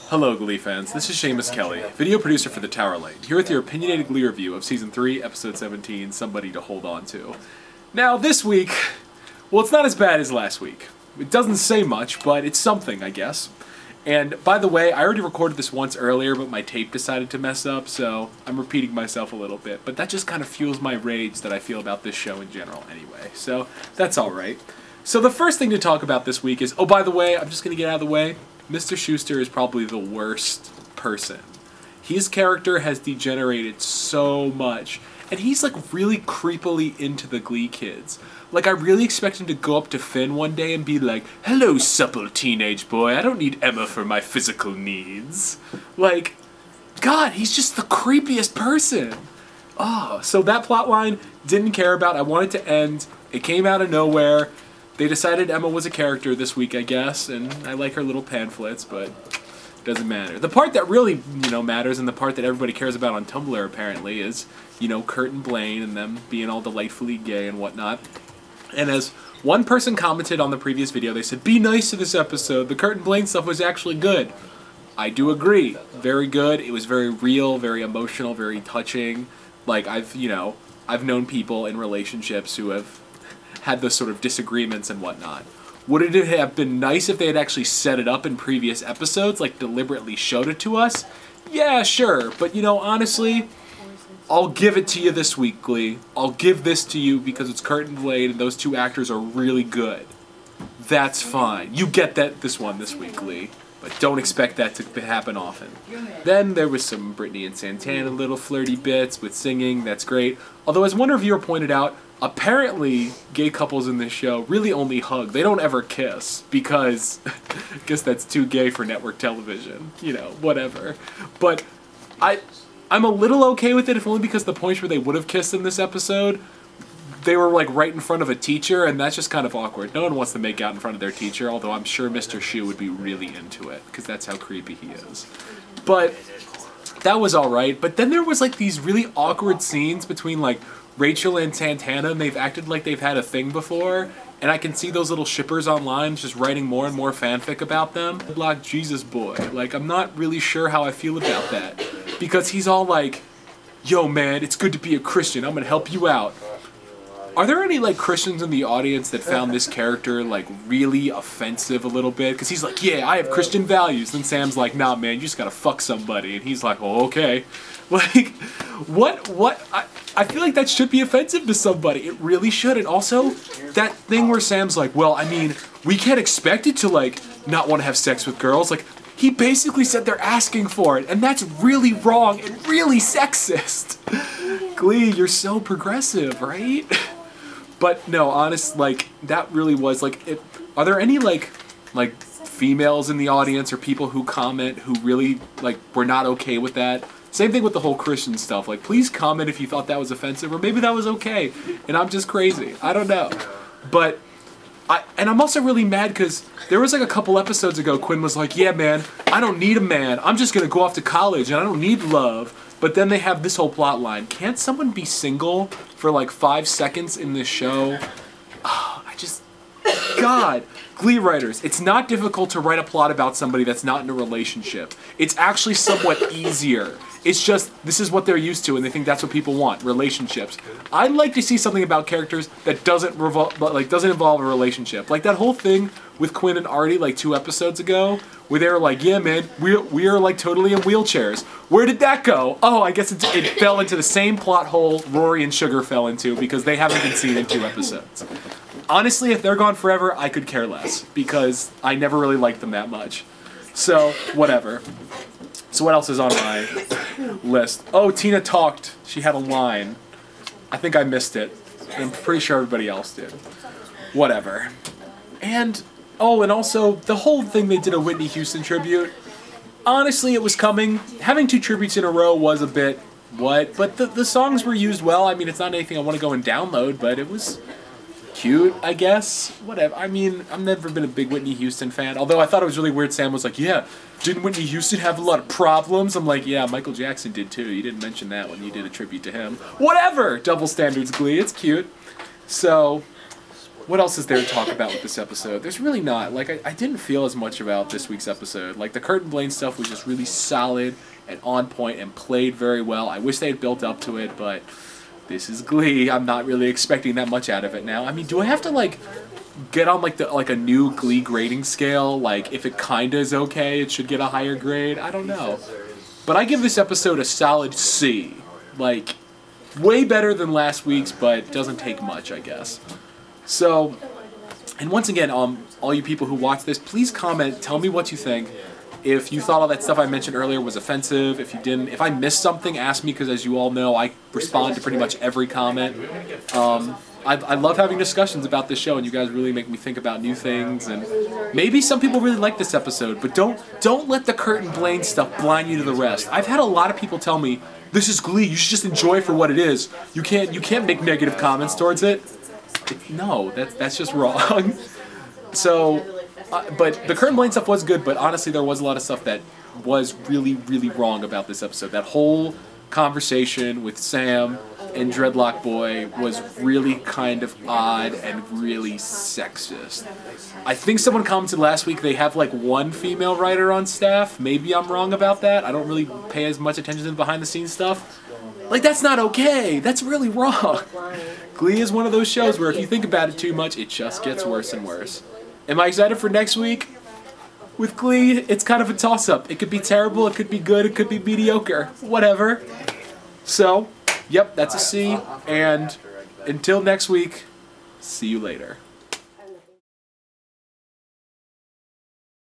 Hello Glee fans, this is Shamus Kelley, video producer for the Towerlight, here with your opinionated Glee review of Season 3, Episode 17, Somebody to Hold On To. Now this week, well, it's not as bad as last week. It doesn't say much, but it's something, I guess. And by the way, I already recorded this once earlier, but my tape decided to mess up, so I'm repeating myself a little bit. But that just kind of fuels my rage that I feel about this show in general anyway, so that's alright. So the first thing to talk about this week is, oh by the way, I'm just going to get out of the way, Mr. Schuester is probably the worst person. His character has degenerated so much, and he's like really creepily into the Glee kids. Like I really expect him to go up to Finn one day and be like, "Hello, supple teenage boy, I don't need Emma for my physical needs." Like, God, he's just the creepiest person. Oh, so that plotline, didn't care about, I wanted to end, it came out of nowhere. They decided Emma was a character this week, I guess, and I like her little pamphlets, but it doesn't matter. The part that really, matters, and the part that everybody cares about on Tumblr, apparently, is, Kurt and Blaine and them being all delightfully gay and whatnot. And as one person commented on the previous video, they said, "Be nice to this episode. The Kurt and Blaine stuff was actually good." I do agree. Very good. It was very real, very emotional, very touching. Like, I've known people in relationships who have had those sort of disagreements and whatnot. Would it have been nice if they had actually set it up in previous episodes, like deliberately showed it to us? Yeah, sure, but honestly, I'll give it to you this week, Glee. I'll give this to you because it's Kurt and Blaine and those two actors are really good. That's fine. You get that this week, Glee. But don't expect that to happen often. Then there was some Whitney and Santana little flirty bits with singing, that's great. Although as one reviewer pointed out, apparently gay couples in this show really only hug. They don't ever kiss because I guess that's too gay for network television. Whatever. But I'm a little okay with it, if only because the points where they would have kissed in this episode, they were like right in front of a teacher, and that's just kind of awkward. No one wants to make out in front of their teacher, although I'm sure Mr. Shu would be really into it, because that's how creepy he is. But that was alright, but then there was like these really awkward scenes between like Rachel and Santana, and they've acted like they've had a thing before, and I can see those little shippers online just writing more and more fanfic about them. Like, Jesus boy, like I'm not really sure how I feel about that, because he's all like, "Yo man, it's good to be a Christian, I'm gonna help you out." Are there any like Christians in the audience that found this character like really offensive a little bit? Because he's like, "Yeah, I have Christian values." Then Sam's like, "Nah man, you just gotta fuck somebody." And he's like, "Oh, okay." Like, what? I feel like that should be offensive to somebody. It really should. And also, that thing where Sam's like, "Well, I mean, we can't expect it to like not want to have sex with girls." Like, he basically said they're asking for it. And that's really wrong and really sexist. Glee, you're so progressive, right? But no, honest, like, that really was, like, are there any, like, females in the audience or people who comment who really, like, were not okay with that? Same thing with the whole Christian stuff. Like, please comment if you thought that was offensive, or maybe that was okay, and I'm just crazy. I don't know. But, I'm also really mad because there was, like, a couple episodes ago, Quinn was like, "Yeah, man, I don't need a man. I'm just gonna go off to college, and I don't need love." But then they have this whole plot line. Can't someone be single for like 5 seconds in this show? Oh, God. Glee writers, it's not difficult to write a plot about somebody that's not in a relationship. It's actually somewhat easier. It's just, this is what they're used to, and they think that's what people want, relationships. I'd like to see something about characters that doesn't involve a relationship. Like that whole thing with Quinn and Artie like 2 episodes ago, where they were like, "Yeah man, we are like totally in wheelchairs." Where did that go? Oh, I guess it fell into the same plot hole Rory and Sugar fell into because they haven't been seen in 2 episodes. Honestly, if they're gone forever, I could care less, because I never really liked them that much. So, whatever. So what else is on my list? Oh, Tina talked. She had a line. I think I missed it. I'm pretty sure everybody else did. Whatever. And, oh, and also, the whole thing they did a Whitney Houston tribute. Honestly, it was coming. Having 2 tributes in a row was a bit, what? But the songs were used well. I mean, it's not anything I want to go and download, but it was cute, I guess. Whatever. I mean, I've never been a big Whitney Houston fan, although I thought it was really weird Sam was like, "Yeah, didn't Whitney Houston have a lot of problems?" I'm like, "Yeah, Michael Jackson did too. You didn't mention that when you did a tribute to him." Whatever! Double standards, Glee. It's cute. So, what else is there to talk about with this episode? There's really not. Like, I didn't feel as much about this week's episode. Like, the Kurt and Blaine stuff was just really solid and on point and played very well. I wish they had built up to it, but this is Glee. I'm not really expecting that much out of it now. I mean, do I have to, like, get on, like, a new Glee grading scale? Like, if it kinda is okay, it should get a higher grade? I don't know. But I give this episode a solid C. Like, way better than last week's, but doesn't take much, I guess. So, and once again, all you people who watch this, please comment, tell me what you think. If you thought all that stuff I mentioned earlier was offensive, if you didn't, if I missed something, ask me, because as you all know, I respond to pretty much every comment. I love having discussions about this show, and you guys really make me think about new things, and maybe some people really like this episode, but don't let the Kurt and Blaine stuff blind you to the rest. I've had a lot of people tell me, this is Glee, you should just enjoy it for what it is. You can't make negative comments towards it. No, that's just wrong. So, but the Kurt and Blaine stuff was good, but honestly there was a lot of stuff that was really, really wrong about this episode. That whole conversation with Sam and Dreadlock Boy was really kind of odd and really sexist. I think someone commented last week they have like one female writer on staff. Maybe I'm wrong about that. I don't really pay as much attention to the behind the scenes stuff. Like, that's not okay. That's really wrong. Glee is one of those shows where if you think about it too much, it just gets worse and worse. Am I excited for next week? With Glee, it's kind of a toss-up. It could be terrible, it could be good, it could be mediocre. Whatever. So, yep, that's a C. And until next week, see you later.